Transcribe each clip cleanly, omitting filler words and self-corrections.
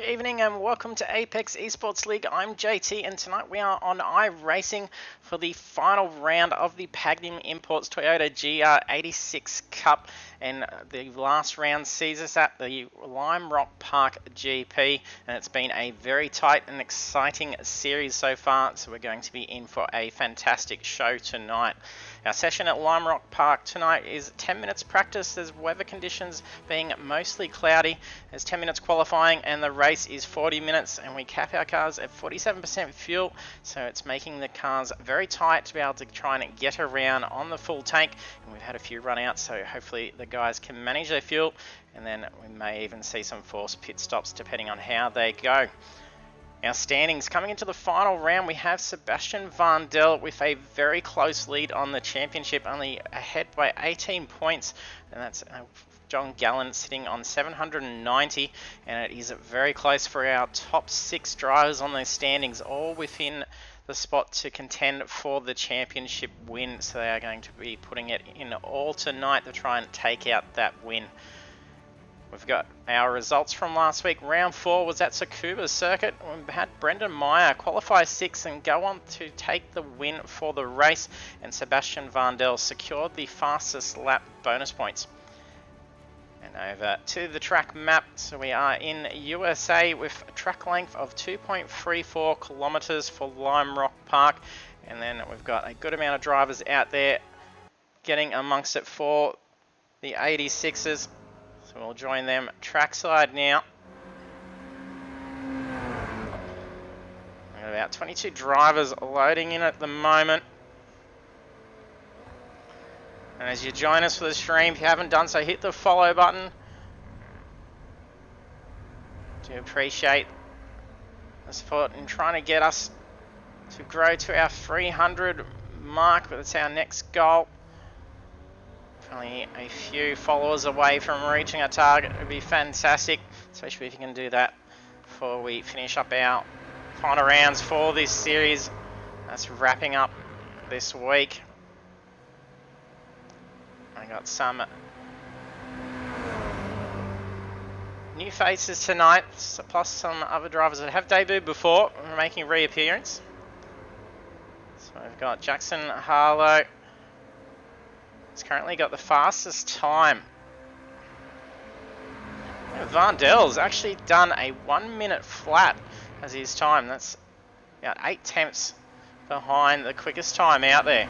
evening and welcome to Apex Esports League. I'm JT and tonight we are on iRacing for the final round of the Pagnian Imports Toyota GR86 Cup, and the last round sees us at the Lime Rock Park GP, and it's been a very tight and exciting series so far, so we're going to be in for a fantastic show tonight. Our session at Lime Rock Park tonight is 10 minutes practice. There's weather conditions being mostly cloudy. There's 10 minutes qualifying and the race is 40 minutes, and we cap our cars at 47% fuel, so it's making the cars very tight to be able to try and get around on the full tank, and we've had a few run outs, so hopefully the guys can manage their fuel, and then we may even see some forced pit stops depending on how they go. Our standings coming into the final round, we have Sebastian Vandel with a very close lead on the championship, only ahead by 18 points, and that's John Gallen sitting on 790, and it is very close for our top 6 drivers on those standings, all within the spot to contend for the championship win, so they are going to be putting it in all tonight to try and take out that win. We've got our results from last week. Round 4 was at Tsukuba Circuit. We had Brendan Meyer qualify 6th and go on to take the win for the race, and Sebastian Vandel secured the fastest lap bonus points. And over to the track map, so we are in USA with a track length of 2.34 kilometers for Lime Rock Park, and then we've got a good amount of drivers out there getting amongst it for the 86ers. So we'll join them trackside now. We've got about 22 drivers loading in at the moment. And as you join us for the stream, if you haven't done so, hit the follow button. Do appreciate the support in trying to get us to grow to our 300 mark, but that's our next goal. Only a few followers away from reaching our target. It would be fantastic, especially if you can do that before we finish up our final rounds for this series. That's wrapping up this week. I got some new faces tonight, plus some other drivers that have debuted before making a reappearance. So we've got Jackson Harlow. He's currently got the fastest time. Vandel's actually done a 1 minute flat as his time. That's about 8 tenths behind the quickest time out there.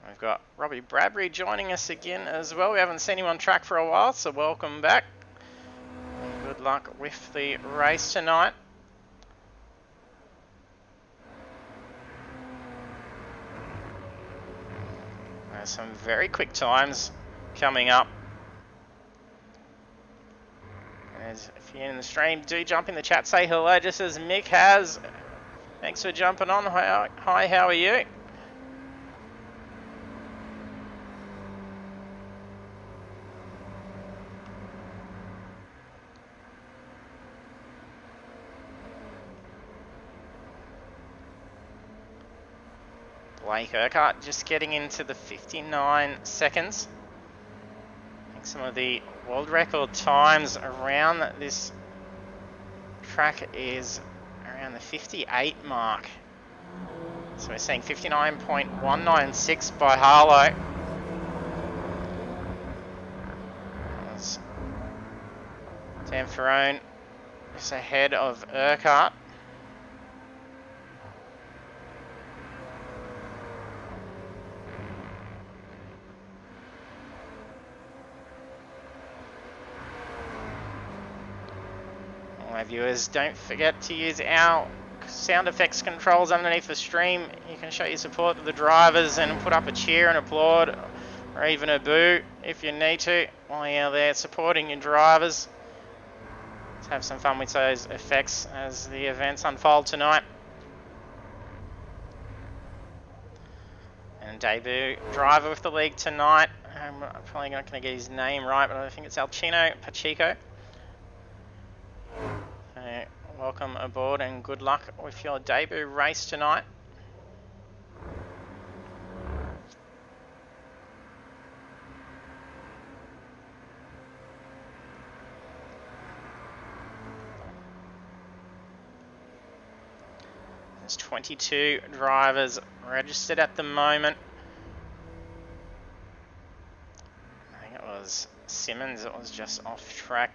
We've got Robbie Bradbury joining us again as well. We haven't seen him on track for a while, so welcome back. And good luck with the race tonight. There's some very quick times coming up. And if you're in the stream, do jump in the chat, say hello, just as Mick has. Thanks for jumping on. Hi, how are you? Blake Urquhart just getting into the 59 seconds. I think some of the world record times around this track is around the 58 mark. So we're seeing 59.196 by Harlow. Dan Ferrone is ahead of Urquhart. My viewers, don't forget to use our sound effects controls underneath the stream. You can show your support to the drivers and put up a cheer and applaud, or even a boo if you need to while you're there supporting your drivers. Let's have some fun with those effects as the events unfold tonight. And debut driver with the league tonight. I'm probably not going to get his name right, but I think it's Alcino Pacheco. Welcome aboard and good luck with your debut race tonight. There's 22 drivers registered at the moment. I think it was Simmons that was just off track.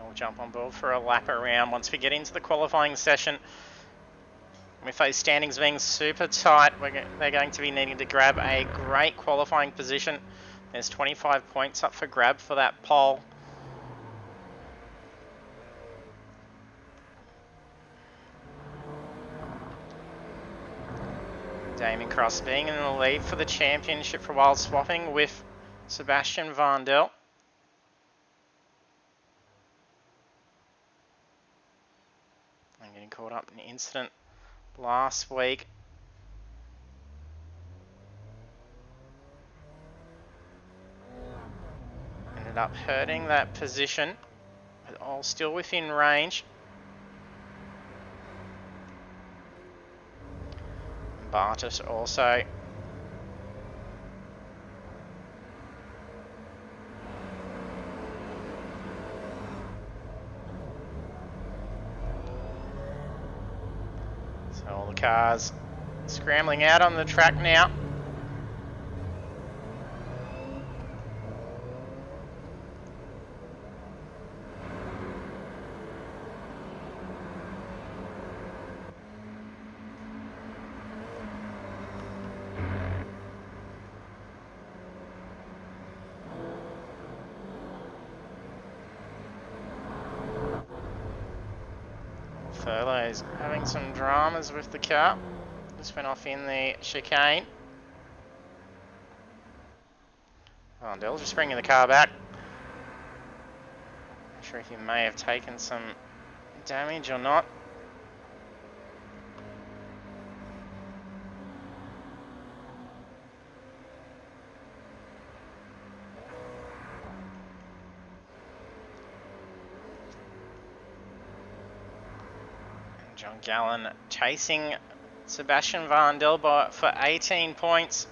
We'll jump on board for a lap around once we get into the qualifying session. With those standings being super tight, they're going to be needing to grab a great qualifying position. There's 25 points up for grab for that pole. Damien Cross being in the lead for the championship for a while, swapping with Sebastian Vandel. I'm getting caught up in an incident last week. Ended up hurting that position, but all still within range. Bartus also. So all the cars scrambling out on the track now. Furlow's having some dramas with the car. Just went off in the chicane. Vandel's just bringing the car back. Not sure if he may have taken some damage or not. John Gallen chasing Sebastian Vandel for 18 points.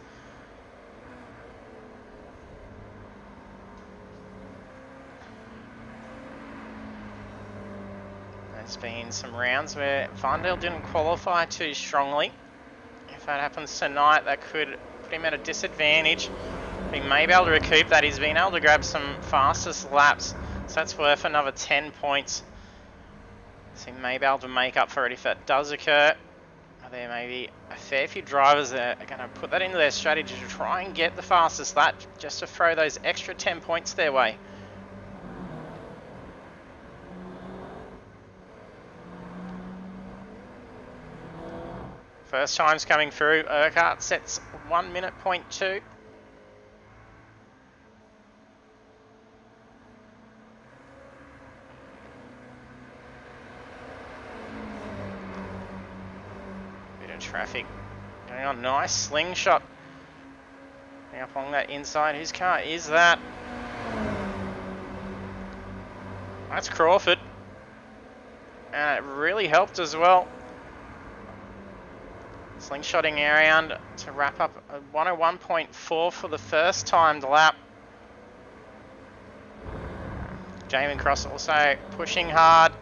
There's been some rounds where Vandel didn't qualify too strongly. If that happens tonight, that could put him at a disadvantage. He may be able to recoup that. He's been able to grab some fastest laps, so that's worth another 10 points. So he may be able to make up for it if that does occur. There may be a fair few drivers that are going to put that into their strategy to try and get the fastest lap, just to throw those extra 10 points their way. First time's coming through. Urquhart sets 1 minute point 2. Traffic going on. Nice slingshot up on that inside. Whose car is that? That's Crawford, and it really helped as well. Slingshotting around to wrap up a 101.4 for the first timed lap. Damien Cross also pushing hard.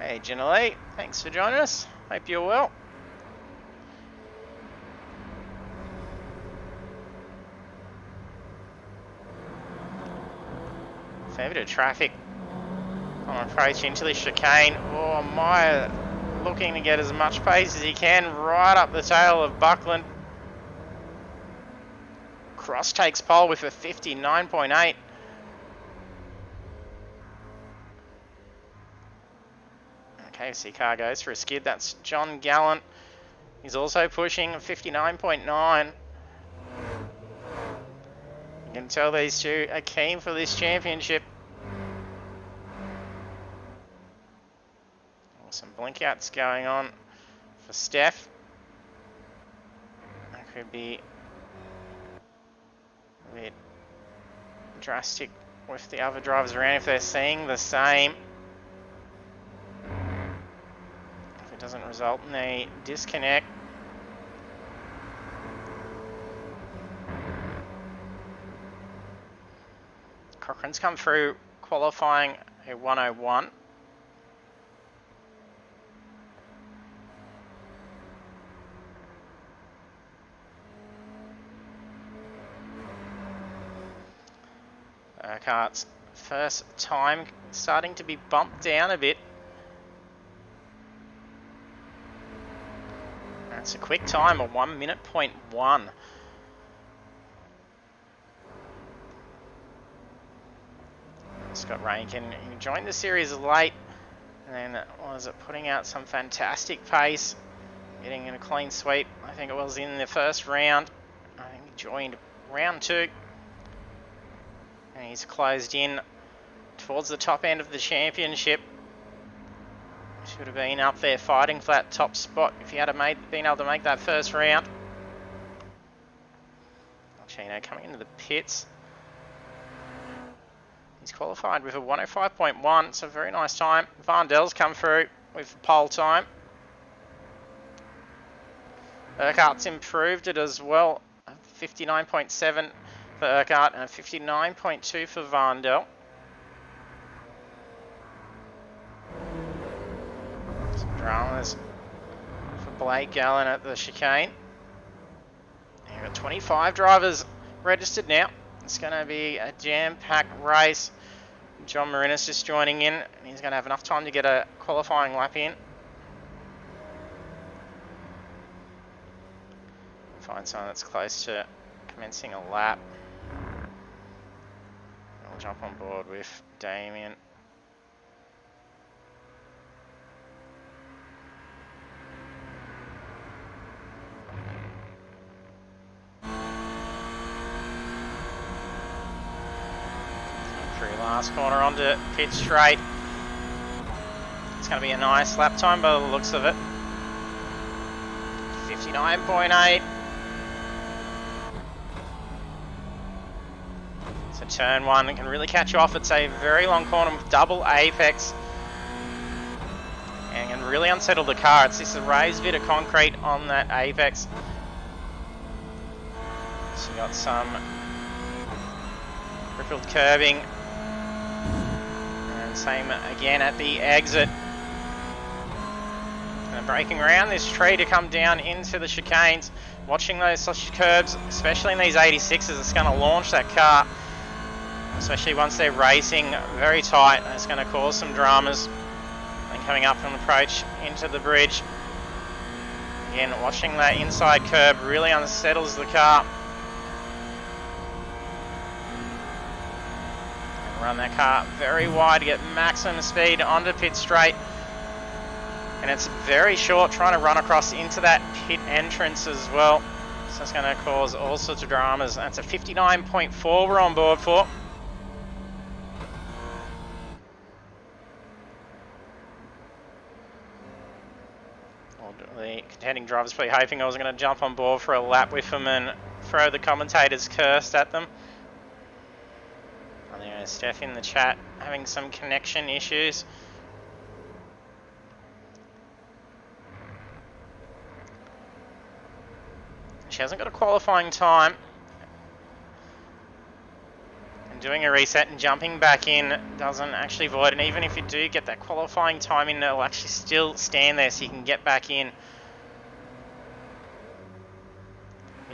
Hey Janelle, thanks for joining us. Hope you're well. Fair bit of traffic on approach into the chicane. Oh, Meyer looking to get as much pace as he can right up the tail of Buckland. Cross takes pole with a 59.8. KFC car goes for a skid. That's John Gallant. He's also pushing 59.9. You can tell these two are keen for this championship. Some blink outs going on for Steph. That could be a bit drastic with the other drivers around if they're seeing the same. Doesn't result in a disconnect. Cochrane's come through qualifying Okay, 101. Urquhart's first time starting to be bumped down a bit. That's a quick time, a 1 minute point 1. Scott Rankin, who joined the series late, and then was putting out some fantastic pace, getting in a clean sweep. I think it was in the first round. I think he joined round 2. And he's closed in towards the top end of the championship. Should have been up there fighting for that top spot if he had been able to make that first round. Chino coming into the pits. He's qualified with a 105.1, so a very nice time. Vandel's come through with pole time. Urquhart's improved it as well. 59.7 for Urquhart and 59.2 for Vandel. Some dramas for Blake Gallen at the chicane. You've got 25 drivers registered now. It's going to be a jam-packed race. John Marinas just joining in, and he's going to have enough time to get a qualifying lap in. Find someone that's close to commencing a lap. I'll jump on board with Damien. Through last corner onto pit straight. It's going to be a nice lap time by the looks of it. 59.8. So turn 1 can really catch you off. It's a very long corner with double apex. And can really unsettle the car. It's just a raised bit of concrete on that apex. So you got some rippled curbing. And same again at the exit. And braking around this tree to come down into the chicanes. Watching those sausage curbs, especially in these 86s, it's going to launch that car. Especially once they're racing very tight, it's going to cause some dramas. And coming up an approach into the bridge. Again, watching that inside curb really unsettles the car. And run that car very wide to get maximum speed onto pit straight. And it's very short trying to run across into that pit entrance as well. So it's going to cause all sorts of dramas. That's a 59.4 we're on board for. The contending drivers probably hoping I was going to jump on board for a lap with them and throw the commentators cursed at them. And there's Steph in the chat having some connection issues. She hasn't got a qualifying time. And doing a reset and jumping back in doesn't actually void. And even if you do get that qualifying time in, it'll actually still stand there so you can get back in.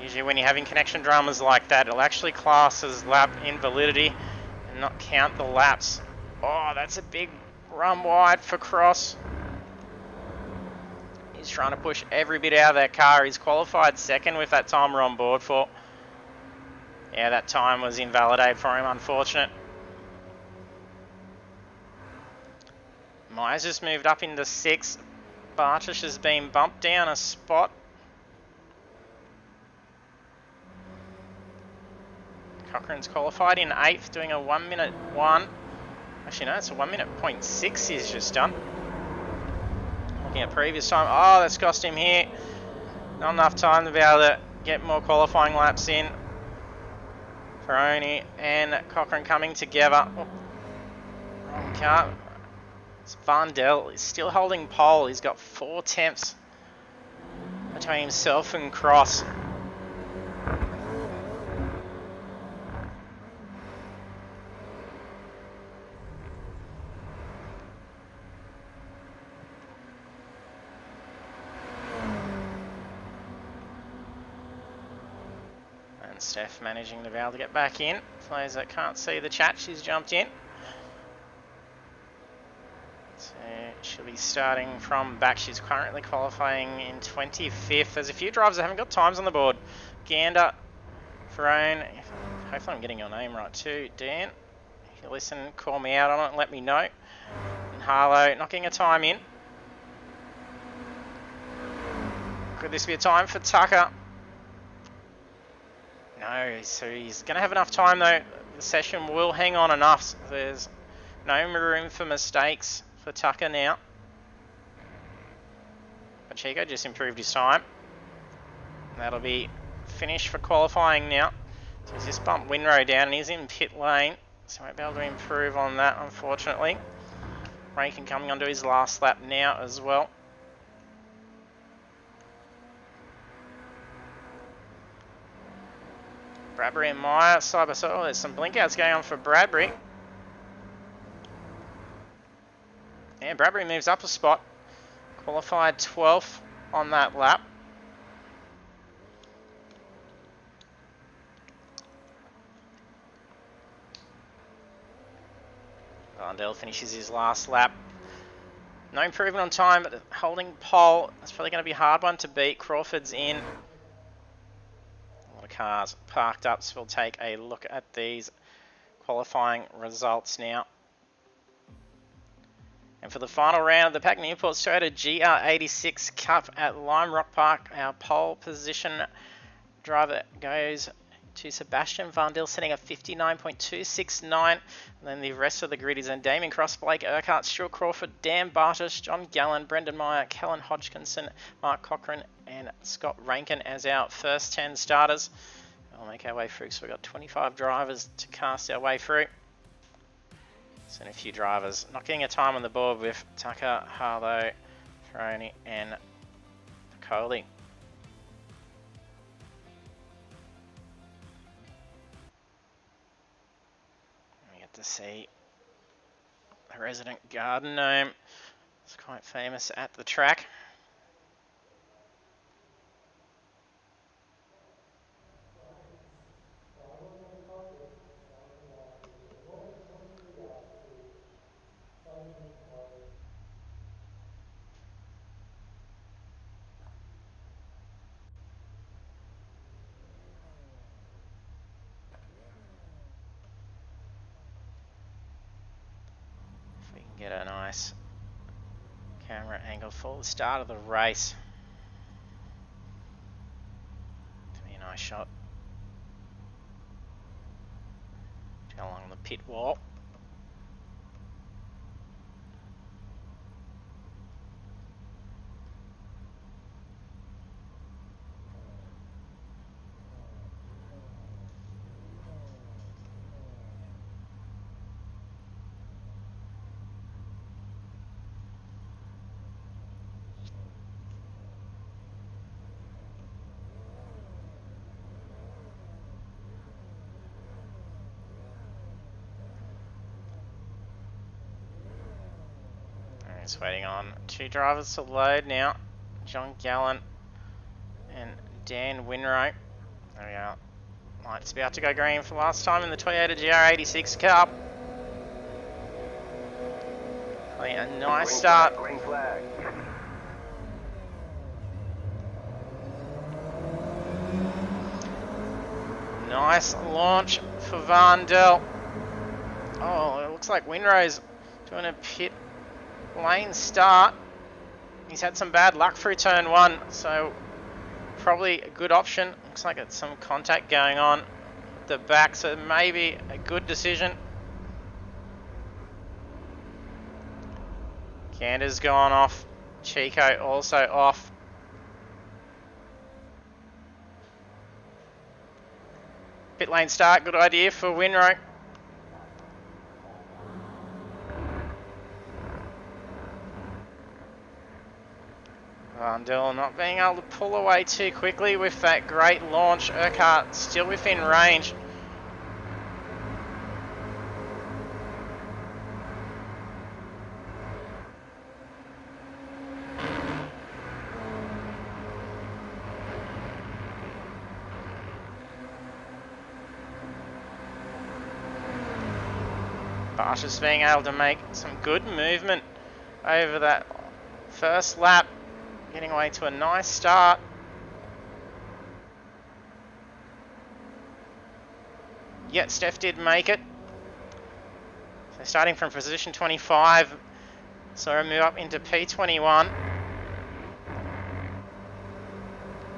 Usually when you're having connection dramas like that, it'll actually class as lap invalidity and not count the laps. Oh, that's a big run wide for Cross. He's trying to push every bit out of that car. He's qualified second with that time we're on board for. Yeah, that time was invalidated for him, unfortunate. Myers just moved up into 6th. Bartish has been bumped down a spot. Cochrane's qualified in 8th, doing a 1 minute 1. Actually, no, it's a 1 minute 0.6 he's just done. Looking at previous time, oh, that's cost him here. Not enough time to be able to get more qualifying laps in. Ferroni and Cochrane coming together. Oh, wrong car. It's Vandel is still holding pole. He's got 4 tenths between himself and Cross. Steph managing to be able to get back in. For those that can't see the chat, she's jumped in. So she'll be starting from back. She's currently qualifying in 25th. There's a few drivers that haven't got times on the board. Gander, Ferone, hopefully I'm getting your name right too. Dan, if you listen, call me out on it and let me know. And Harlow not getting a time in. Could this be a time for Tucker? No, so he's going to have enough time though. The session will hang on enough. So there's no room for mistakes for Tucker now. Pacheco just improved his time. That'll be finished for qualifying now. So he's just bumped Winrow down and he's in pit lane. So he won't be able to improve on that, unfortunately. Rankin coming onto his last lap now as well. Bradbury and Meyer side by side. Oh, there's some blink outs going on for Bradbury. And Bradbury moves up a spot. Qualified 12th on that lap. Vondel finishes his last lap. No improvement on time, but holding pole. That's probably going to be a hard one to beat. Crawford's in. A lot of cars parked up, so we'll take a look at these qualifying results now. And for the final round of the Pagnian Toyota GR86 Cup at Lime Rock Park, our pole position driver goes to Sebastian Vondel, sitting at 59.269. And then the rest of the grid is in Damien Cross, Blake Urquhart, Stuart Crawford, Dan Bartish, John Gallen, Brendan Meyer, Kellen Hodgkinson, Mark Cochran, and Scott Rankin as our first 10 starters. We'll make our way through, so we've got 25 drivers to cast our way through. So a few drivers not getting a time on the board with Tucker, Harlow, Ferroni, and Coley. We get to see the resident garden gnome. It's quite famous at the track. We can get a nice camera angle for the start of the race. To be a nice shot. Go along the pit wall. Just waiting on two drivers to load now. John Gallen and Dan Winrow. There we are. Lights about to go green for last time in the Toyota GR86 Cup. A nice start. Green flag. Nice launch for Vondel. Oh, it looks like Winrow's doing a pit lane start. He's had some bad luck through turn one, so probably a good option. Looks like it's some contact going on at the back, so maybe a good decision. Gander's gone off. Chico also off. Pit lane start, good idea for Winrow. Vondel not being able to pull away too quickly with that great launch. Urquhart still within range. Barsh just being able to make some good movement over that first lap, getting away to a nice start. Yeah, Steph did make it. So starting from position 25, so I move up into P21.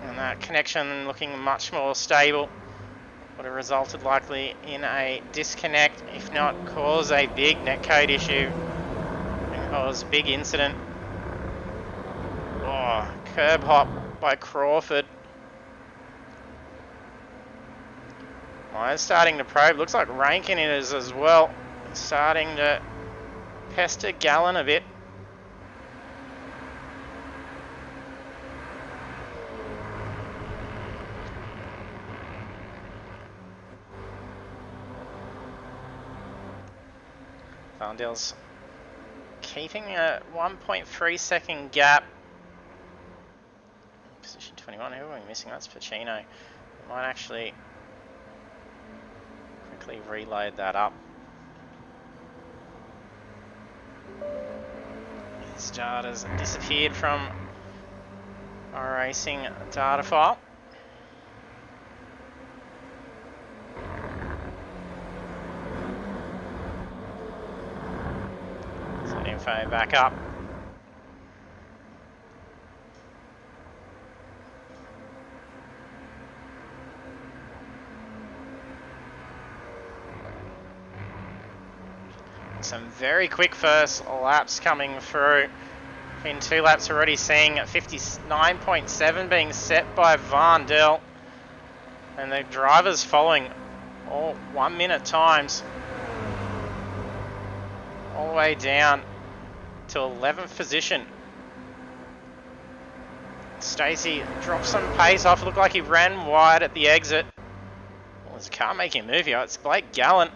And that connection looking much more stable. Would have resulted likely in a disconnect, if not cause a big netcode issue and cause a big incident. Oh, curb hop by Crawford. Mine's starting to probe. Looks like Rankin is as well. Starting to pester Gallen a bit. Varndale's keeping a 1.3 second gap. Position 21, who are we missing? That's Pacino. We might actually quickly reload that up. His data's disappeared from iRacing data file. So info back up. Some very quick first laps coming through. In 2 laps already seeing 59.7 being set by Varndale. And the drivers following all 1 minute times. All the way down to 11th position. Stacey drops some pace off. Looked like he ran wide at the exit. Well, his car making a move here. It's Blake Gallen.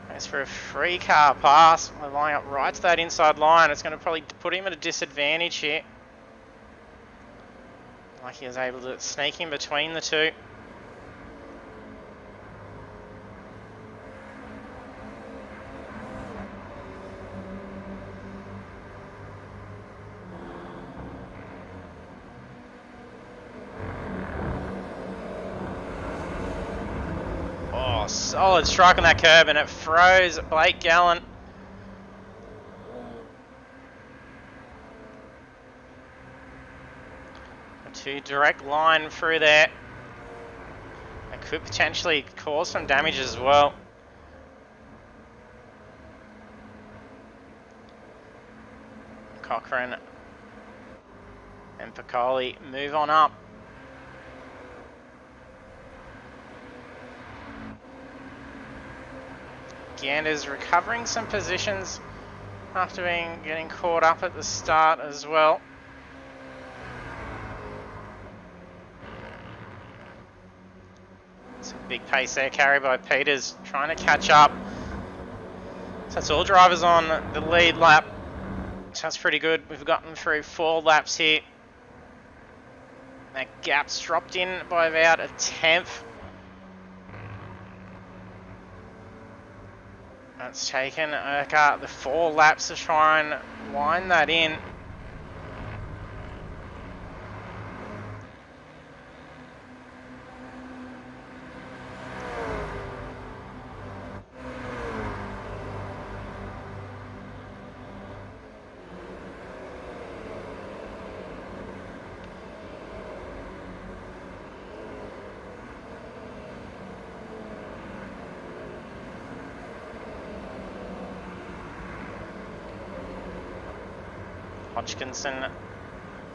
Goes for a free car pass, lining up right to that inside line. It's going to probably put him at a disadvantage here. Like he was able to sneak in between the two. Solid strike on that curb, and it froze Blake Gallen. A direct line through there. It could potentially cause some damage as well. Cochrane and Piccoli move on up. Gander's recovering some positions after getting caught up at the start as well. Some big pace there carried by Peters, trying to catch up. So that's all drivers on the lead lap. So that's pretty good. We've gotten through 4 laps here. That gap's dropped in by about a 1/10. That's taken Urquhart the 4 laps to try and wind that in. Hodgkinson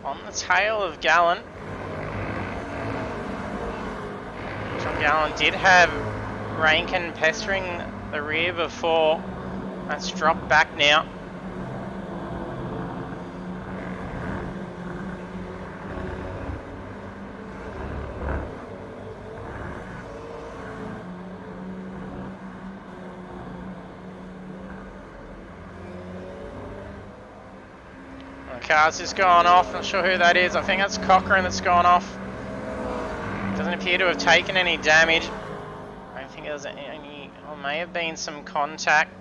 on the tail of Gallen. John Gallen did have Rankin pestering the rear before. That's dropped back now. Car's just gone off, not sure who that is. I think that's Cochrane that's gone off. Doesn't appear to have taken any damage. I don't think there's any, or may have been some contact.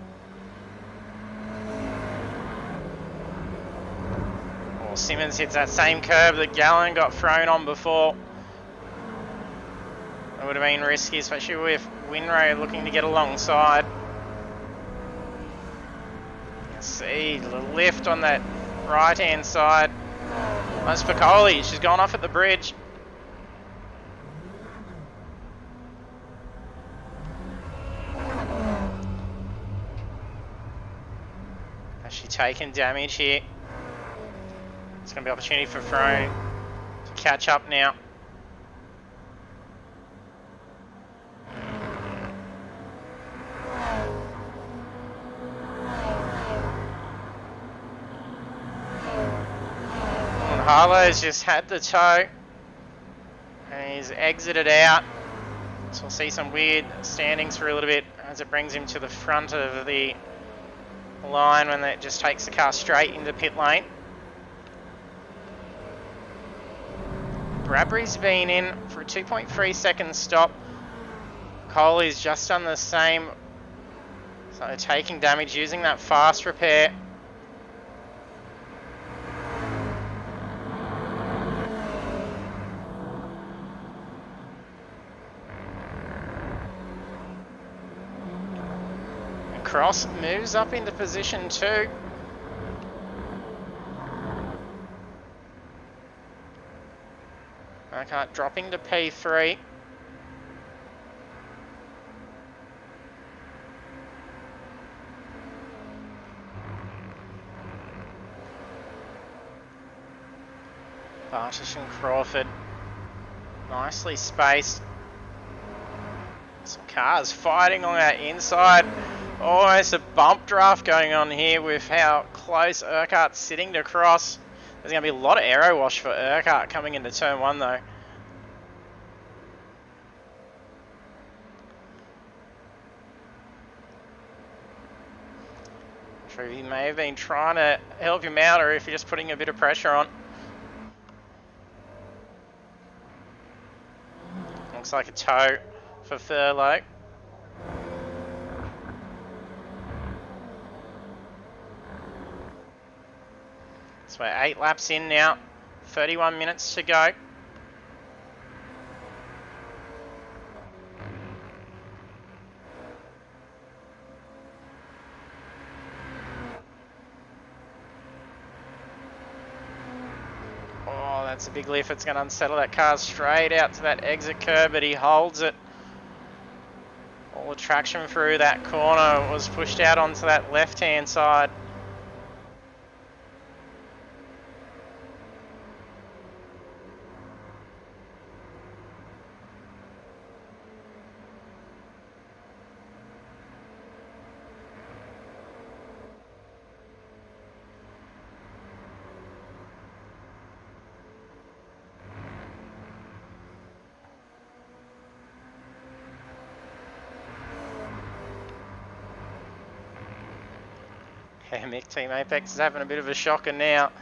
Oh, Simmons hits that same curb that Gallen got thrown on before. It would have been risky, especially with Winrow looking to get alongside. See the lift on that right hand side. That's Piccoli. She's gone off at the bridge. Has she taken damage here? It's going to be an opportunity for Throne to catch up now. Harlow's just had the tow and he's exited out, so we'll see some weird standings for a little bit as it brings him to the front of the line when that just takes the car straight into pit lane. Bradbury's been in for a 2.3 second stop. Coley's just done the same, so taking damage using that fast repair. Cross moves up into position 2. Okay, dropping to P3. Bartish and Crawford nicely spaced. Some cars fighting on that inside. Almost a bump draft going on here with how close Urquhart's sitting to cross. There's going to be a lot of aero wash for Urquhart coming into turn 1 though. True, he may have been trying to help him out, or if you're just putting a bit of pressure on. Looks like a tow for Furlow. So we're 8 laps in now, 31 minutes to go. Oh, that's a big lift. It's going to unsettle that car straight out to that exit curb, but he holds it. All the traction through that corner was pushed out onto that left-hand side. Yeah, Mick Team Apex is having a bit of a shocker now.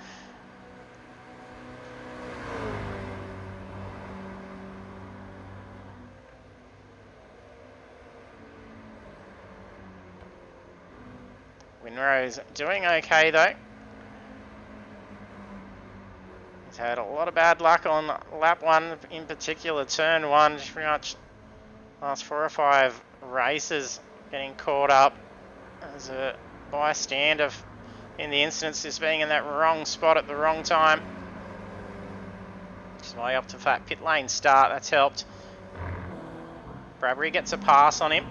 Winrow's doing okay though. He's had a lot of bad luck on lap 1, in particular turn 1, just pretty much last 4 or 5 races getting caught up as a bystander in the instance, just being in that wrong spot at the wrong time. Just way up to that pit lane start, that's helped. Bradbury gets a pass on him.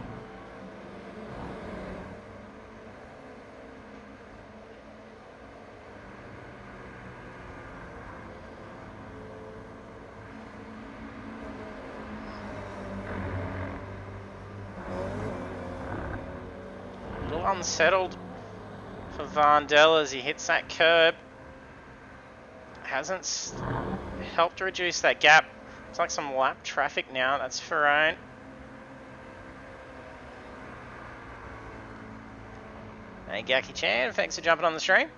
A little unsettled for Vandel as he hits that curb. Hasn't helped reduce that gap. Looks like some lap traffic now. That's Ferrone. Hey Gaki Chan, thanks for jumping on the stream.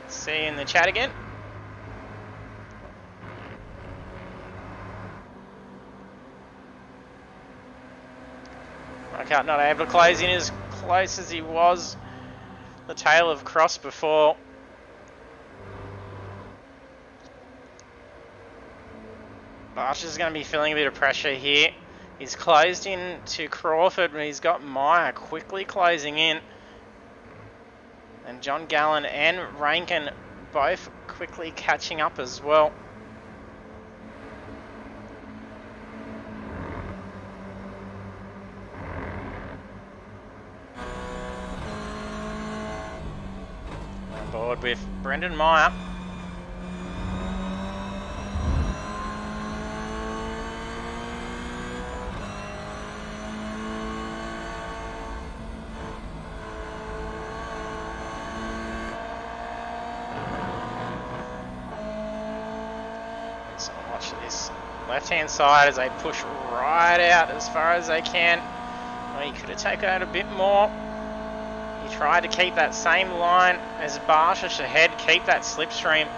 See you in the chat again. Urquhart not able to close in as close as he was the tail of Cross before. Archer's is going to be feeling a bit of pressure here. He's closed in to Crawford, but he's got Meyer quickly closing in. And John Gallen and Rankin both quickly catching up as well. On board with Brendan Meyer. So watch this left-hand side as they push right out as far as they can. Well, he could have taken out a bit more. He tried to keep that same line as Barshish ahead, keep that slipstream.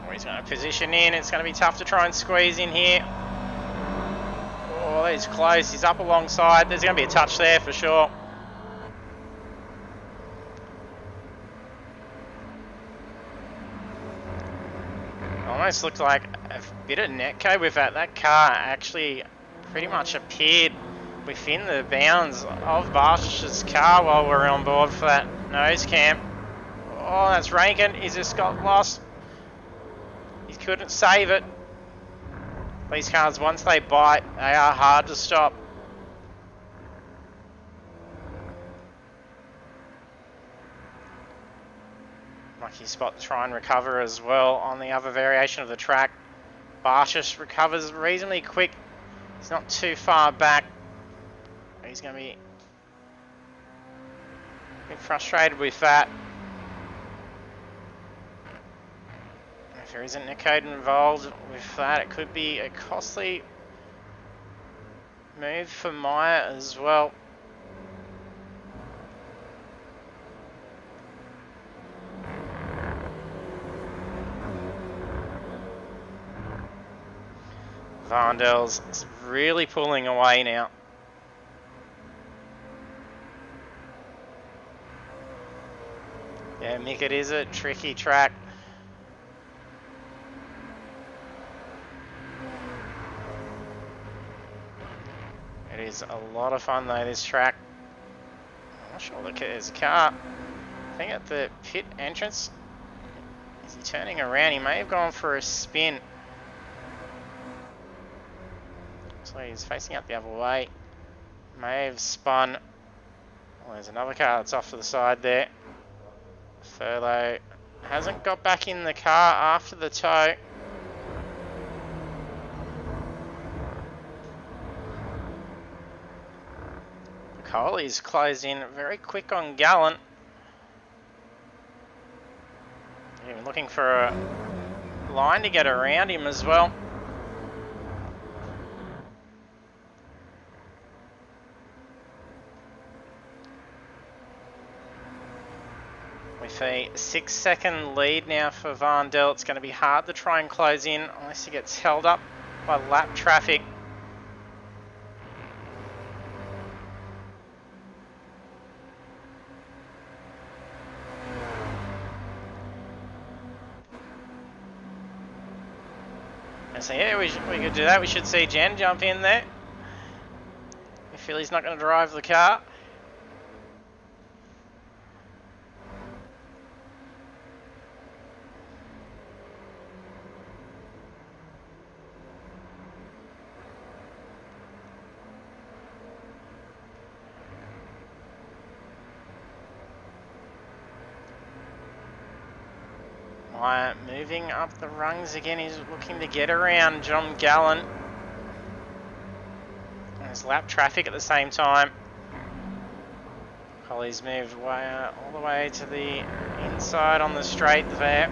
Oh, he's going to position in. It's going to be tough to try and squeeze in here. Oh, he's close. He's up alongside. There's going to be a touch there for sure. Almost looked like a bit of netcode with that. That car actually pretty much appeared within the bounds of Barshish's car while we were on board for that nose cam. Oh, that's Rankin. He's just got lost. He couldn't save it. These cars, once they bite, they are hard to stop. Lucky spot to try and recover as well on the other variation of the track. Barshish recovers reasonably quick. He's not too far back. He's going to be a bit frustrated with that. If there isn't netcode involved with that, it could be a costly move for Meyer as well. Vandel's really pulling away now. Yeah, Mick, it is a tricky track. It is a lot of fun though, this track. I'm not sure there's a car. I think at the pit entrance. Is he turning around? He may have gone for a spin. So he's facing out the other way. May have spun. Oh, there's another car that's off to the side there. Furlow hasn't got back in the car after the tow. Coley's closed in very quick on Gallen. Even looking for a line to get around him as well. With a 6-second lead now for Vandel, it's going to be hard to try and close in unless he gets held up by lap traffic. So yeah, we could do that. We should see Jen jump in there. We feel he's not going to drive the car. Meyer moving up the rungs again. He's looking to get around John Gallen. And there's lap traffic at the same time. Colley's moved way, all the way to the inside on the straight there.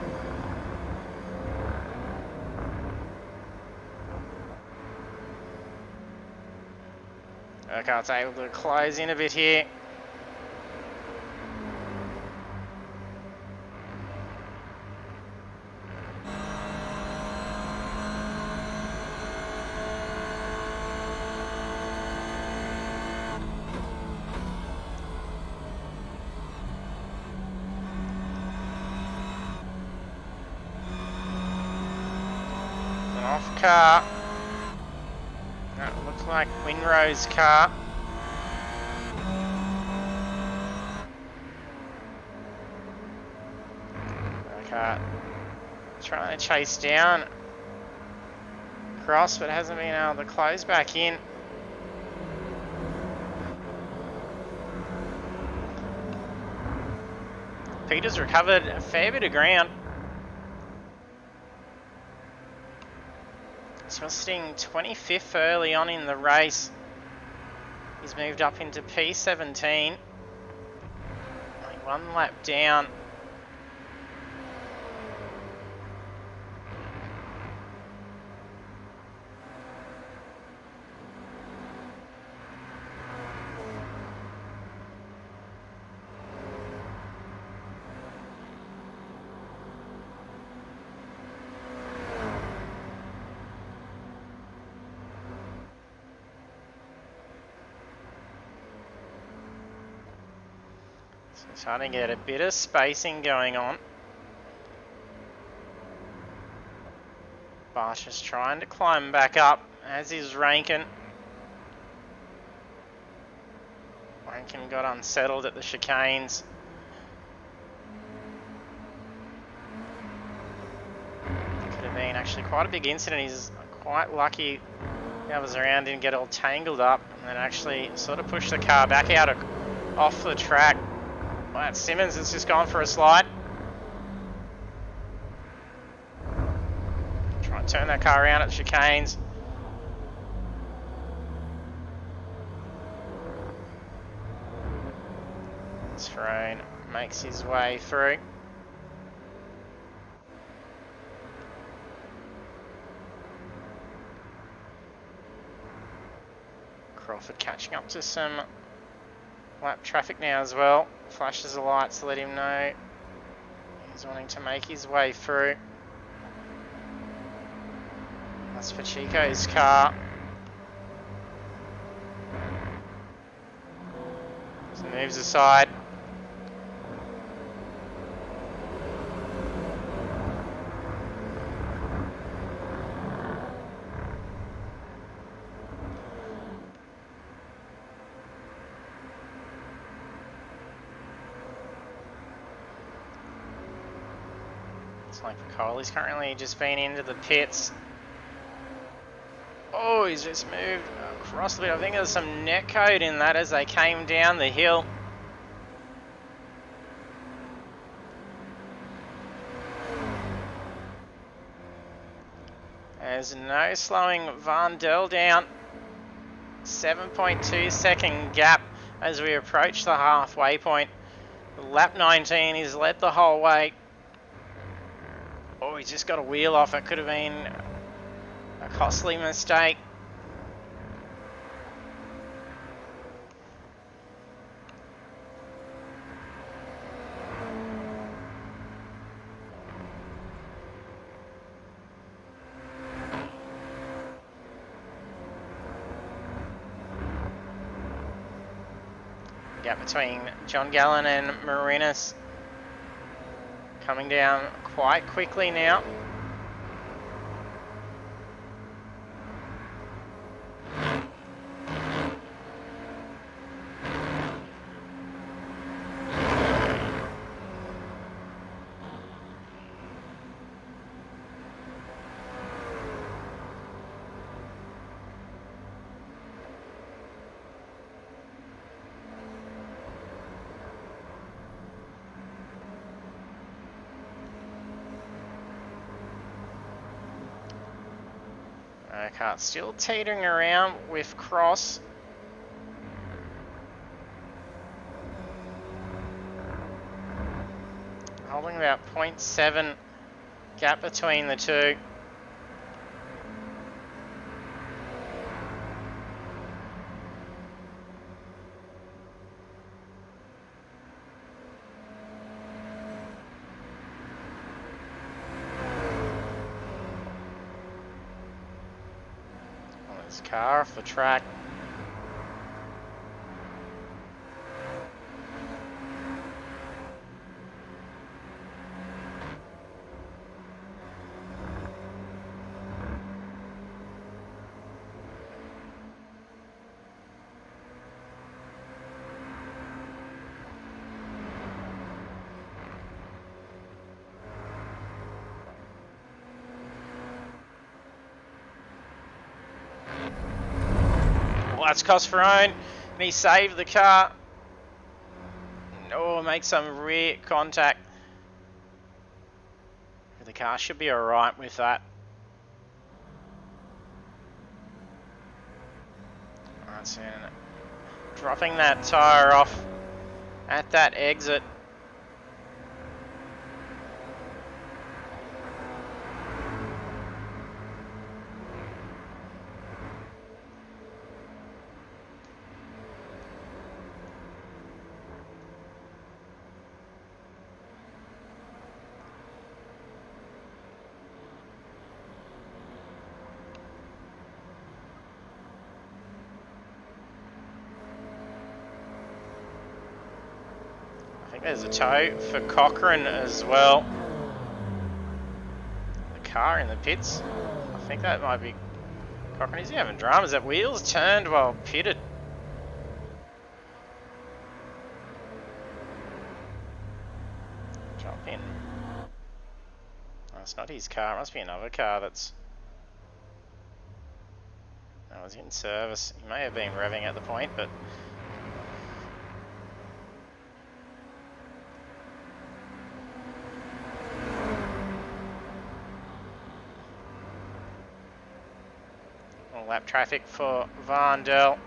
Urquhart's able to close in a bit here. Off car. That looks like Winrow's car. Okay. Trying to chase down Cross, but hasn't been able to close back in. Peter's recovered a fair bit of ground. So sitting 25th early on in the race. He's moved up into P17. Only one lap down. So starting to get a bit of spacing going on. Barcia's trying to climb back up, as is Rankin. Rankin got unsettled at the chicanes. Could have been actually quite a big incident. He's quite lucky the others around didn't get all tangled up and then actually sort of push the car back out off the track. Well, that's Simmons has just gone for a slide. Try and turn that car around at the chicanes. Throne makes his way through. Crawford catching up to some lap traffic now as well. Flashes the lights to let him know he's wanting to make his way through. That's Pacheco's car. So moves aside. It's like Coley's currently just been into the pits. Oh, he's just moved across the bit. I think there's some net code in that as they came down the hill. There's no slowing Van Del down. 7.2 second gap as we approach the halfway point. Lap 19, he's led the whole way. Oh, he's just got a wheel off. It could have been a costly mistake. Gap between John Gallen and Marinas coming down quite quickly now. Car still teetering around with Cross. Holding about 0.7 gap between the two. Car off the track. Oh, that's Cosferone. And he saved the car. Oh, make some rear contact. The car should be alright with that. Alright, so dropping that tyre off at that exit. I think there's a tow for Cochrane as well. The car in the pits. I think that might be Cochrane. Is he having dramas? That wheels turned while pitted. Jump in. Oh, it's not his car. It must be another car that's... I was in service. He may have been revving at the point, but... lap traffic for Vandel.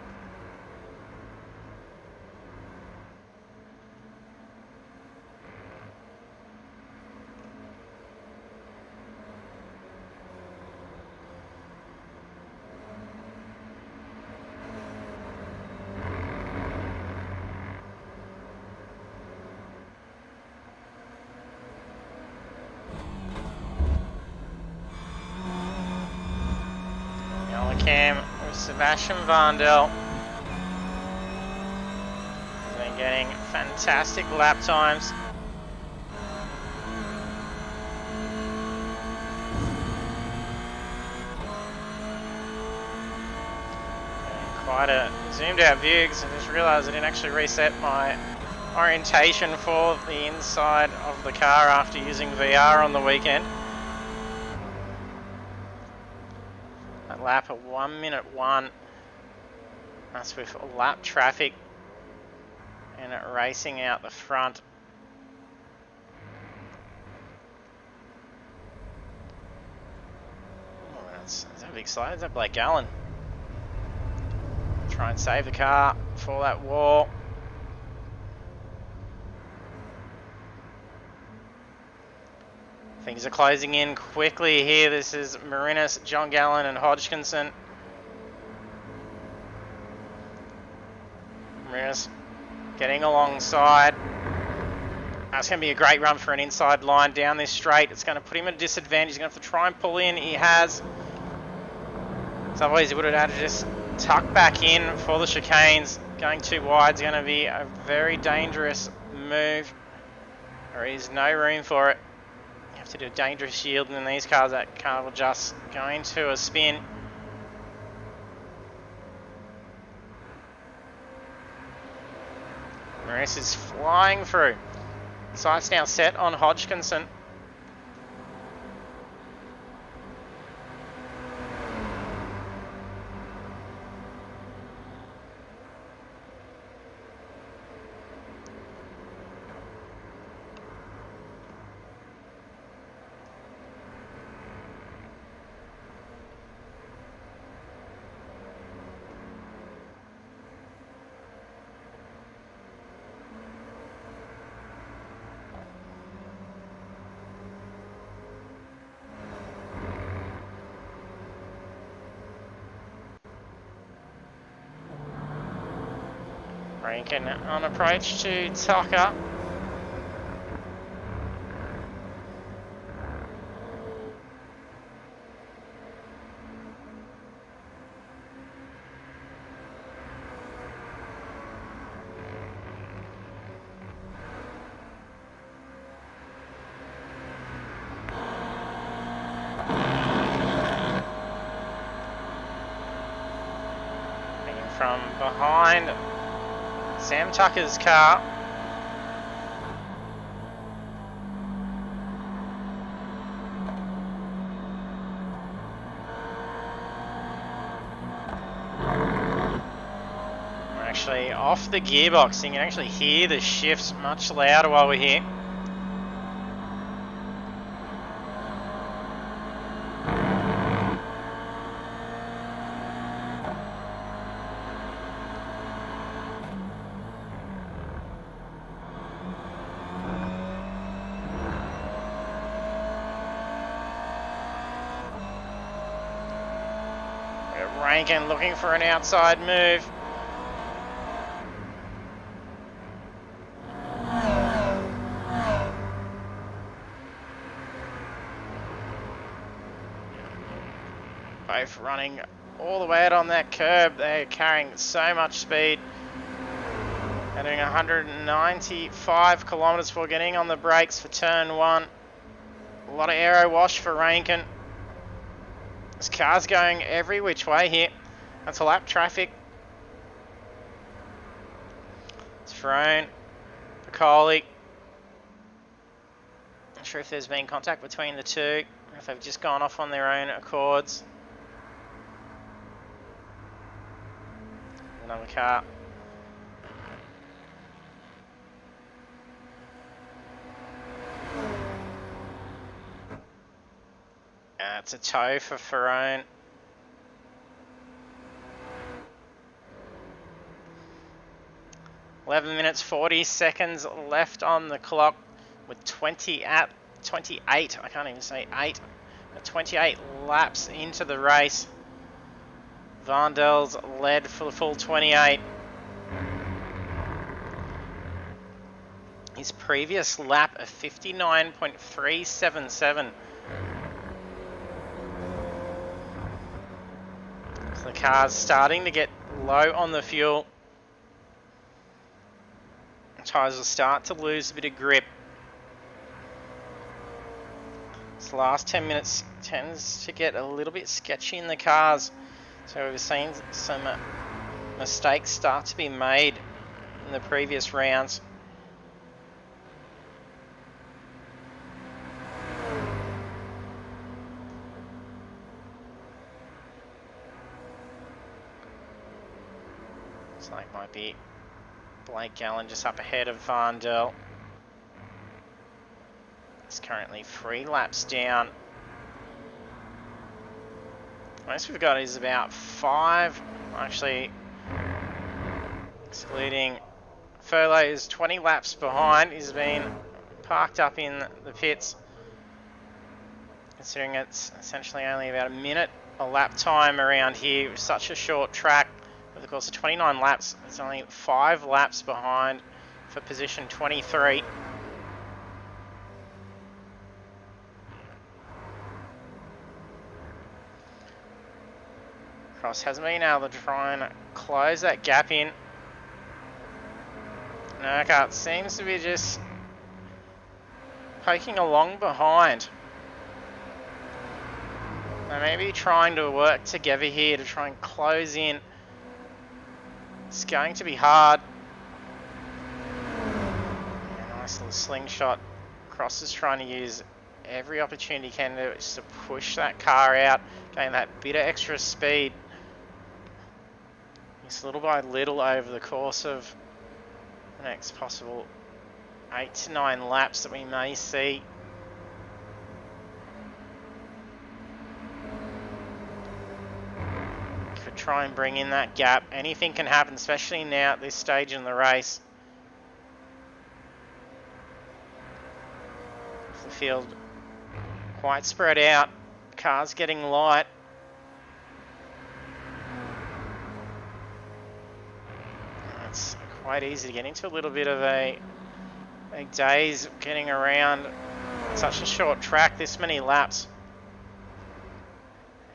Cam with Sebastian Vandel. He's been getting fantastic lap times. And quite a zoomed out view because I just realised I didn't actually reset my orientation for the inside of the car after using VR on the weekend. Lap at 1:01. That's with lap traffic and it racing out the front. Oh, is that a big slide? Is that Blake Gallen? Try and save the car for that wall. Things are closing in quickly here. This is Marinis, John Gallen and Hodgkinson. Marinis getting alongside. That's going to be a great run for an inside line down this straight. It's going to put him at a disadvantage. He's going to have to try and pull in. He has. So otherwise he would have had to just tuck back in for the chicanes. Going too wide is going to be a very dangerous move. There is no room for it. To do a dangerous yield, and in these cars that car will just go into a spin. Maris is flying through. Sights now set on Hodgkinson. Rankin on approach to Tucker. From behind Sam Tucker's car. actually off the gearbox. You can actually hear the shifts much louder while we're here. Rankin looking for an outside move. Both running all the way out on that curb. They're carrying so much speed. They're doing 195 kilometers before getting on the brakes for turn 1. A lot of aero wash for Rankin. This car's going every which way here. That's a lap traffic. It's Ferrone, Piccoli. Not sure if there's been contact between the two, or if they've just gone off on their own accords. Another car. It's a tow for Ferrone. .11 minutes 40 seconds left on the clock with 28, I can't even say 8, but 28 laps into the race. Vandel's led for the full 28. His previous lap of 59.377. So the car's starting to get low on the fuel. Tyres will start to lose a bit of grip. This last 10 minutes tends to get a little bit sketchy in the cars. So we've seen some mistakes start to be made in the previous rounds. Looks like it might be Blake Gallen just up ahead of Vandel. It's currently 3 laps down. Most we've got is about 5, actually, excluding Furlow is 20 laps behind. He's been parked up in the pits, considering it's essentially only about a minute a lap time around here. With such a short track. Over the course of 29 laps, it's only 5 laps behind for position 23. Cross hasn't been able to try and close that gap in. Urquhart seems to be just poking along behind. They may be trying to work together here to try and close in. It's going to be hard. Yeah, nice little slingshot. Cross is trying to use every opportunity he can to push that car out, getting that bit of extra speed. It's little by little over the course of the next possible 8 to 9 laps that we may see. Could try and bring in that gap. Anything can happen, especially now at this stage in the race. The field quite spread out. Cars getting light. It's quite easy to get into a little bit of a daze getting around such a short track, this many laps.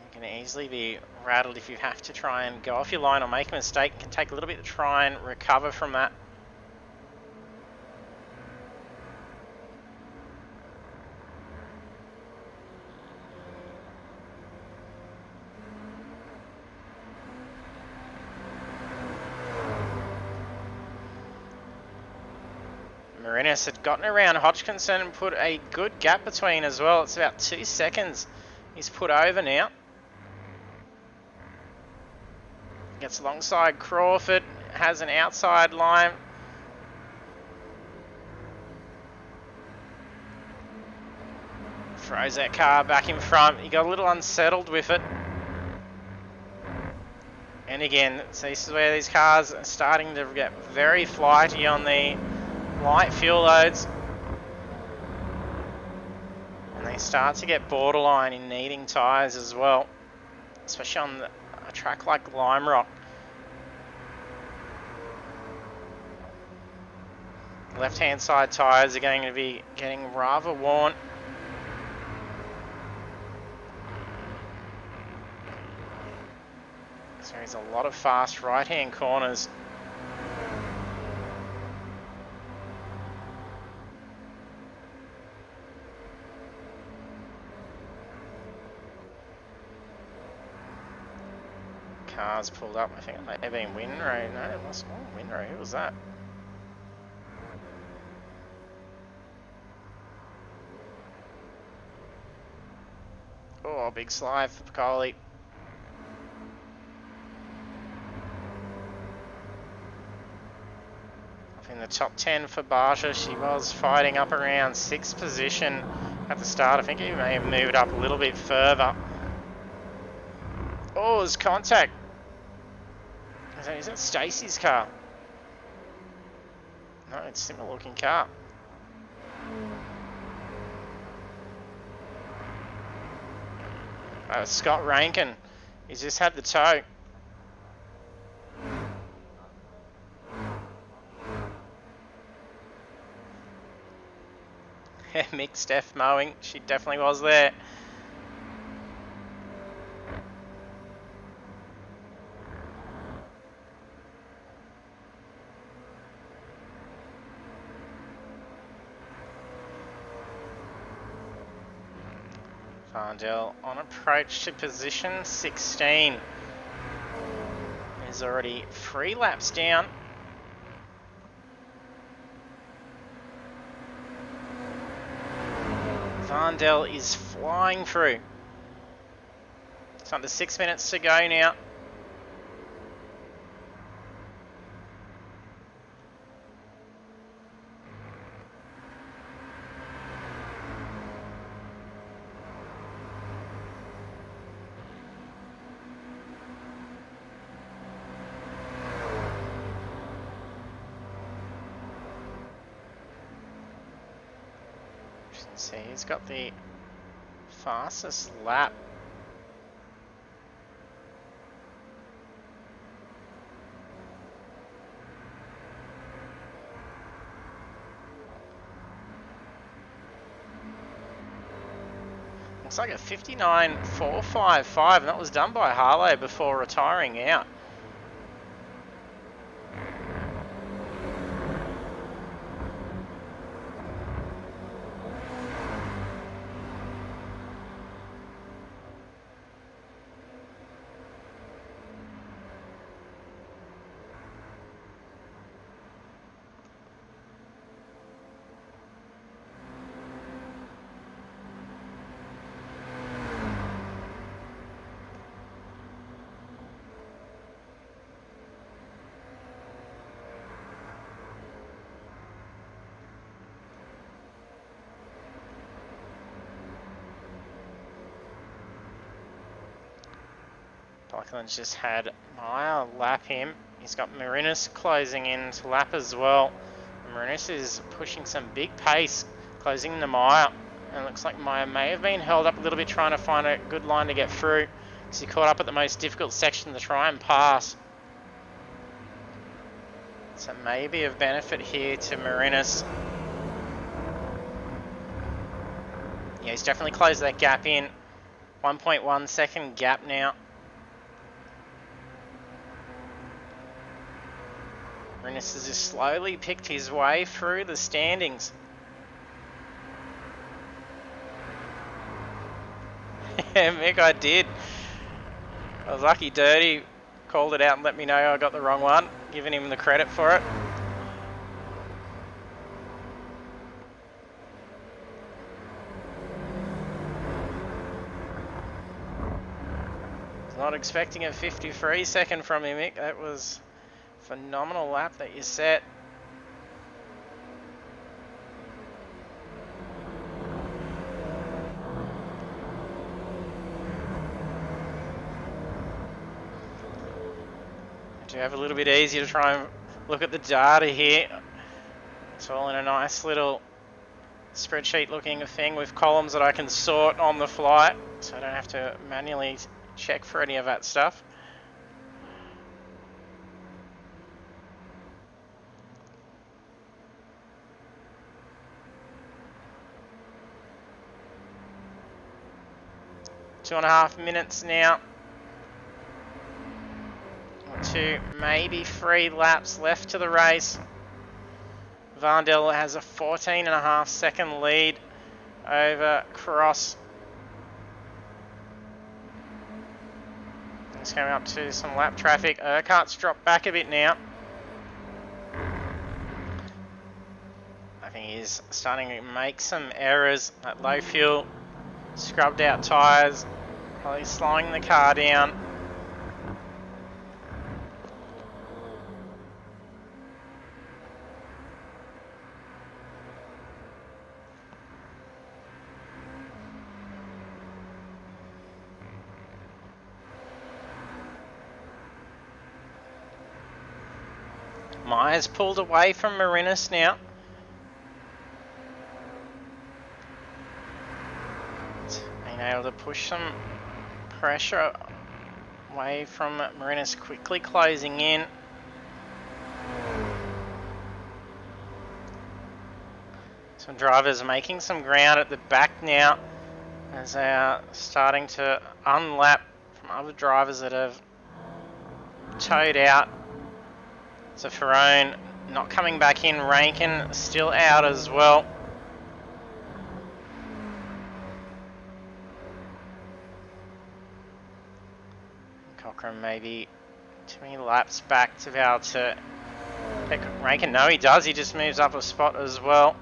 You can easily be rattled if you have to try and go off your line or make a mistake. It can take a little bit to try and recover from that. Marinas had gotten around Hodgkinson and put a good gap between as well. It's about 2 seconds he's put over now. Gets alongside Crawford. has an outside line. Throws that car back in front. He got a little unsettled with it. And again, so this is where these cars are starting to get very flighty on the light fuel loads. And they start to get borderline in needing tyres as well, especially on a track like Lime Rock. Left-hand side tyres are going to be getting rather worn. So there's a lot of fast right-hand corners. Cars pulled up. I think it may have been Winrow. No, it wasn't Winrow. Who was that? Oh, big slide for Piccoli. Up in the top 10 for Barsha. She was fighting up around 6th position at the start. I think he may have moved up a little bit further. Oh, there's contact. Is that Stacey's car? No, it's a similar looking car. Scott Rankin. He's just had the tow. Mick Steph mowing. She definitely was there. Varndell on approach to position 16. There's already 3 laps down. Varndell is flying through. It's under 6 minutes to go now. See, he's got the fastest lap. Looks like a 59.455, and that was done by Harlow before retiring out. Buckland's just had Meyer lap him. He's got Marinis closing in to lap as well. Marinis is pushing some big pace, closing the Meyer. And it looks like Meyer may have been held up a little bit trying to find a good line to get through. So he caught up at the most difficult section to try and pass. So maybe of benefit here to Marinis. Yeah, he's definitely closed that gap in. 1.1 second gap now. Marinis has just slowly picked his way through the standings. Yeah, Mick, I did. I was lucky Dirty called it out and let me know I got the wrong one, giving him the credit for it. Was not expecting a 53 second from him, Mick. That was phenomenal lap that you set. Do have a little bit easier to try and look at the data here. It's all in a nice little spreadsheet looking thing with columns that I can sort on the fly, so I don't have to manually check for any of that stuff. Two and a half minutes now. 2, maybe 3 laps left to the race. Vandel has a 14.5-second lead over Cross. It's coming up to some lap traffic. Urquhart's dropped back a bit now. I think he's starting to make some errors at low fuel. Scrubbed out tyres. Probably slowing the car down. Myers pulled away from Marinis now. Being able to push some pressure away from Marinis, quickly closing in. Some drivers making some ground at the back now as they are starting to unlap from other drivers that have towed out. So Ferrone not coming back in, Rankin still out as well. Cochrane maybe too many laps back to be able to pick Rankin. No, he does, he just moves up a spot as well.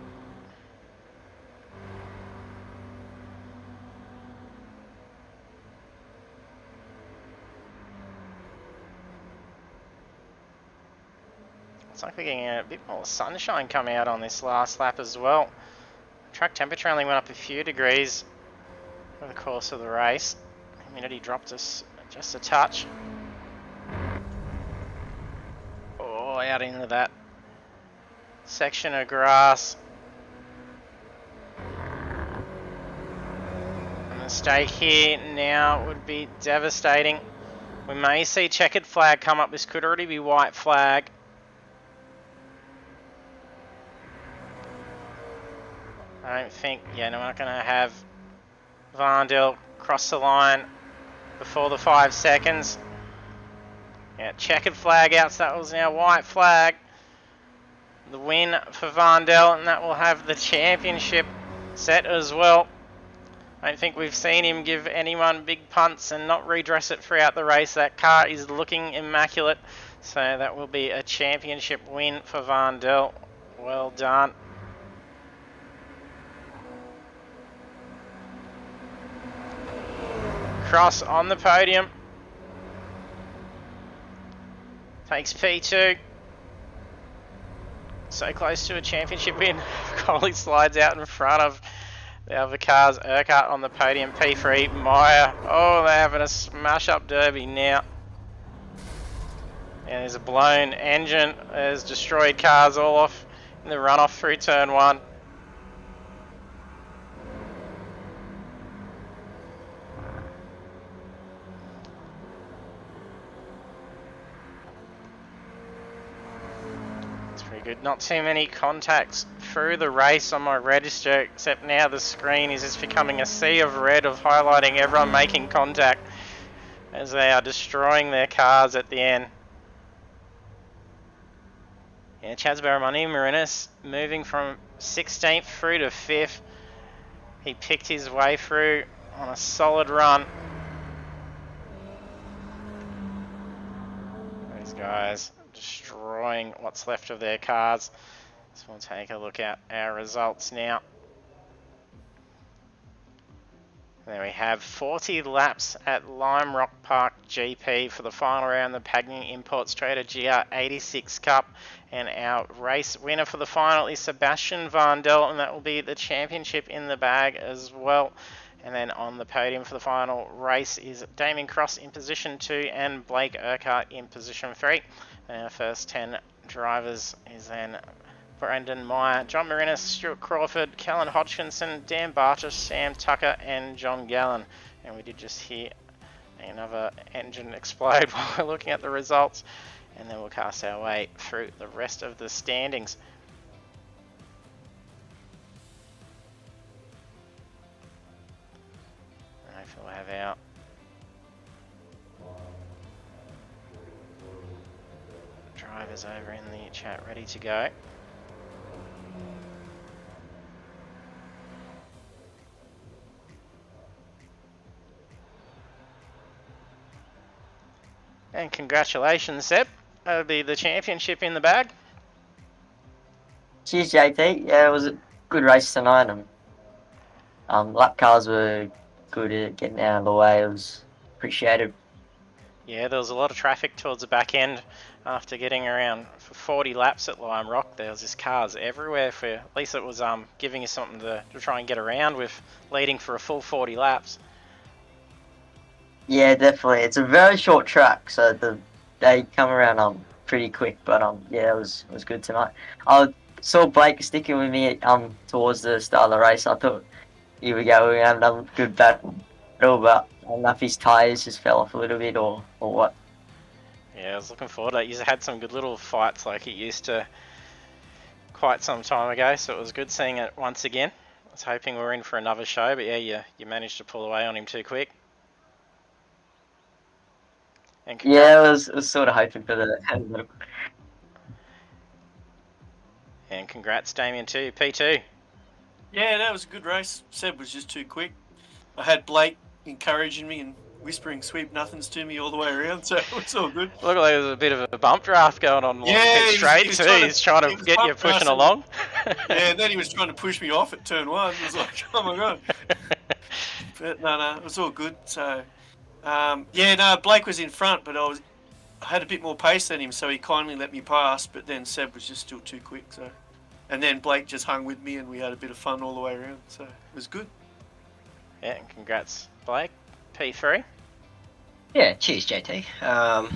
It's like we're getting a bit more sunshine coming out on this last lap as well. Track temperature only went up a few degrees over the course of the race. Humidity dropped us just a touch. Oh, out into that section of grass. A mistake here now would be devastating. We may see checkered flag come up. This could already be white flag. I don't think, yeah, no, we're not going to have Vandel cross the line before the 5 seconds. Yeah, checkered flag out, so that was now white flag. The win for Vandel, and that will have the championship set as well. I don't think we've seen him give anyone big punts and not redress it throughout the race. That car is looking immaculate, so that will be a championship win for Vandel. Well done. Cross on the podium. Takes P2. So close to a championship win. Coley slides out in front of the other cars. Urquhart on the podium. P3. Meyer. Oh, they're having a smash up derby now. And there's a blown engine. There's destroyed cars all off in the runoff through turn 1. Good. Not too many contacts through the race on my register, except now the screen is just becoming a sea of red of highlighting everyone making contact as they are destroying their cars at the end. Yeah, Chaz Barramani, Marinis moving from 16th through to 5th. He picked his way through on a solid run. These guys destroying what's left of their cars. So we'll take a look at our results now. There we have 40 laps at Lime Rock Park GP for the final round of the Pagnian Imports Toyota GR86 Cup. And our race winner for the final is Sebastian Vandel, and that will be the championship in the bag as well. And then on the podium for the final race is Damien Cross in position 2 and Blake Urquhart in position 3. And our first 10 drivers is then Brendan Meyer, John Marinis, Stuart Crawford, Callan Hodgkinson, Dan Bartos, Sam Tucker and John Gallen. And we did just hear another engine explode while we're looking at the results. And then we'll cast our way through the rest of the standings. And hopefully we'll have our drivers over in the chat ready to go. And congratulations, Seb. That'll be the championship in the bag. Cheers, JT. Yeah, it was a good race tonight. Lap cars were good at getting out of the way. It was appreciated. Yeah, there was a lot of traffic towards the back end after getting around for 40 laps at Lime Rock. There was just cars everywhere. For at least it was giving you something to try and get around with, leading for a full 40 laps. Yeah, definitely. It's a very short track, so they come around pretty quick. But yeah, it was good tonight. I saw Blake sticking with me towards the start of the race. I thought, here we go, we're gonna have another good battle. But I don't know if his tyres just fell off a little bit or what. Yeah, I was looking forward to it. You had some good little fights like it used to quite some time ago, so it was good seeing it once again. I was hoping we were in for another show, but yeah, you managed to pull away on him too quick. And yeah, I was sort of hoping for that. And congrats, Damien, too. P2. Yeah, that was a good race. Seb was just too quick. I had Blake encouraging me and whispering sweet nothings to me all the way around, so it was all good. Looked like there was a bit of a bump draft going on along the pit straight, He's trying to get you pushing along. Yeah, and then he was trying to push me off at turn 1. It was like, oh my god. But no, it was all good. So, Blake was in front, but I had a bit more pace than him, so he kindly let me pass, but then Seb was just still too quick, so... And then Blake just hung with me and we had a bit of fun all the way around, so it was good. Yeah, and congrats, Blake. P3. Yeah, cheers, JT. I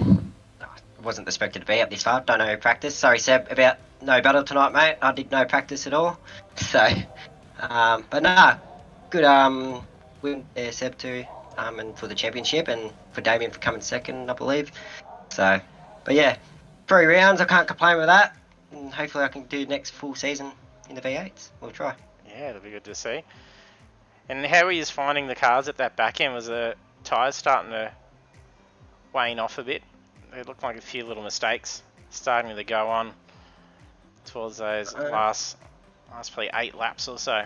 wasn't expected to be up this far, don't know practice. Sorry, Seb, about no battle tonight, mate. I did no practice at all. So, but nah, good win there, Seb, too, and for the championship, and for Damien for coming second, I believe. So, but yeah, 3 rounds, I can't complain with that. And hopefully I can do next full season in the V8s. We'll try. Yeah, it'll be good to see. And how were you finding the cars at that back end? Was the tyres starting to wane off a bit? It looked like a few little mistakes starting to go on towards those last probably 8 laps or so.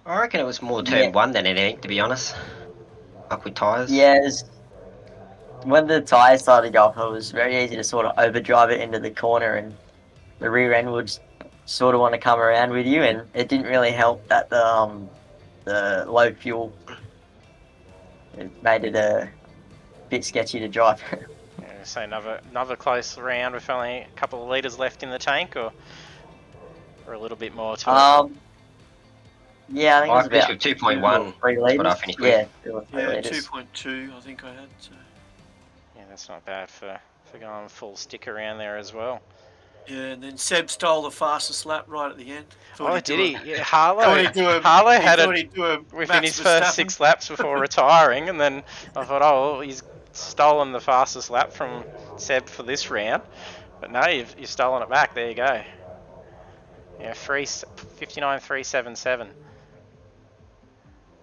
I reckon it was more turn 1 than anything, to be honest. Like with tyres. Yeah, when the tyres started to go off, it was very easy to sort of overdrive it into the corner, and the rear end would sort of want to come around with you, and it didn't really help that the low fuel, it made it a bit sketchy to drive. Yeah, so another close round with only a couple of litres left in the tank, or a little bit more to it? Yeah, I think it was about 2.1. 3 litres. What I finished with. Yeah, 2.2 I think I had. So. Yeah, that's not bad for going full stick around there as well. Yeah, and then Seb stole the fastest lap right at the end. Did he? Yeah, Harlow had it within his first 6 laps before retiring, and then I thought, well, he's stolen the fastest lap from Seb for this round. But no, you've stolen it back. There you go. Yeah, 59.377.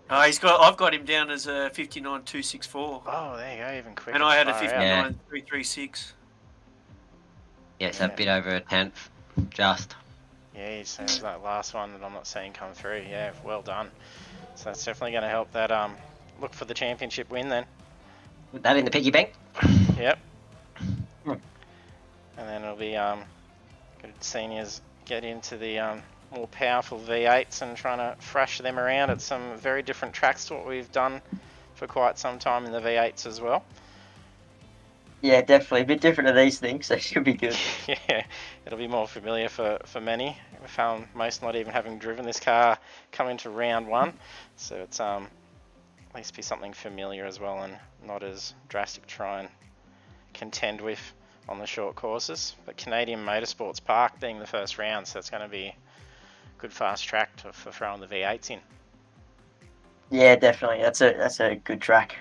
I've got him down as a 59.264. Oh, there you go, even quicker. And I had a 59.336. Yeah, it's a bit over a tenth, just. Yeah, so that last one that I'm not seeing come through. Yeah, well done. So that's definitely going to help that look for the championship win then. Put that in the piggy bank. Yep. And then it'll be good seniors get into the more powerful V8s and trying to thrash them around at some very different tracks to what we've done for quite some time in the V8s as well. Yeah, definitely. A bit different to these things, so it should be good. Yeah, it'll be more familiar for many. We found most not even having driven this car coming to round one, so it's at least be something familiar as well and not as drastic to try and contend with on the short courses. But Canadian Motorsports Park being the first round, so it's going to be a good fast track for throwing the V8s in. Yeah, definitely. That's a good track.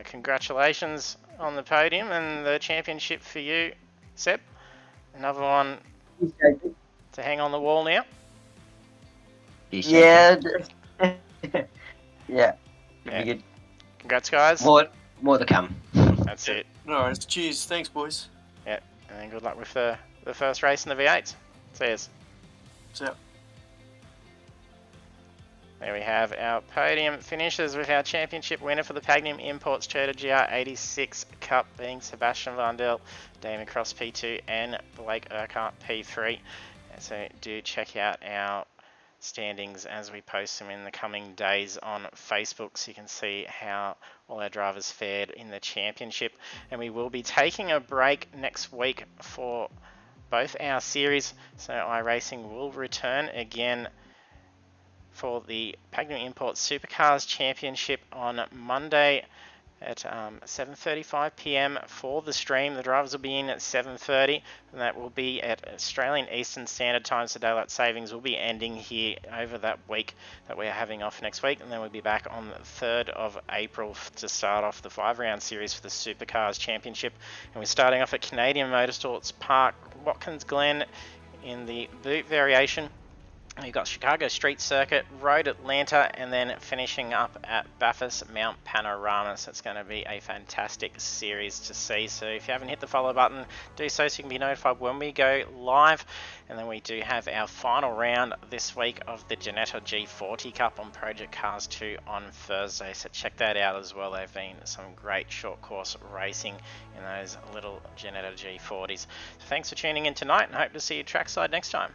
Congratulations on the podium and the championship for you, Seb. Another one to hang on the wall now. Yeah. Yeah. Should be good. Congrats, guys. More to come. That's it. No worries. Cheers. Thanks, boys. Yeah, and good luck with the first race in the V8s. See yous. So. There we have our podium finishes with our championship winner for the Pagnian Imports Toyota GR86 Cup being Sebastian Vandel, Damon Cross P2 and Blake Urquhart P3. And so do check out our standings as we post them in the coming days on Facebook so you can see how all our drivers fared in the championship. And we will be taking a break next week for both our series, so iRacing will return again for the Pagnian Imports Supercars Championship on Monday at 7:35 p.m. for the stream. The drivers will be in at 7:30, and that will be at Australian Eastern Standard Time, so daylight savings will be ending here over that week that we're having off next week, and then we'll be back on the 3rd of April to start off the 5-round series for the Supercars Championship. And we're starting off at Canadian Motorsports Park, Watkins Glen in the boot variation. You've got Chicago Street Circuit, Road Atlanta, and then finishing up at Bathurst Mount Panorama. So it's going to be a fantastic series to see. So if you haven't hit the follow button, do so you can be notified when we go live. And then we do have our final round this week of the Ginetta G40 Cup on Project Cars 2 on Thursday. So check that out as well. There have been some great short course racing in those little Ginetta G40s. So thanks for tuning in tonight and hope to see you trackside next time.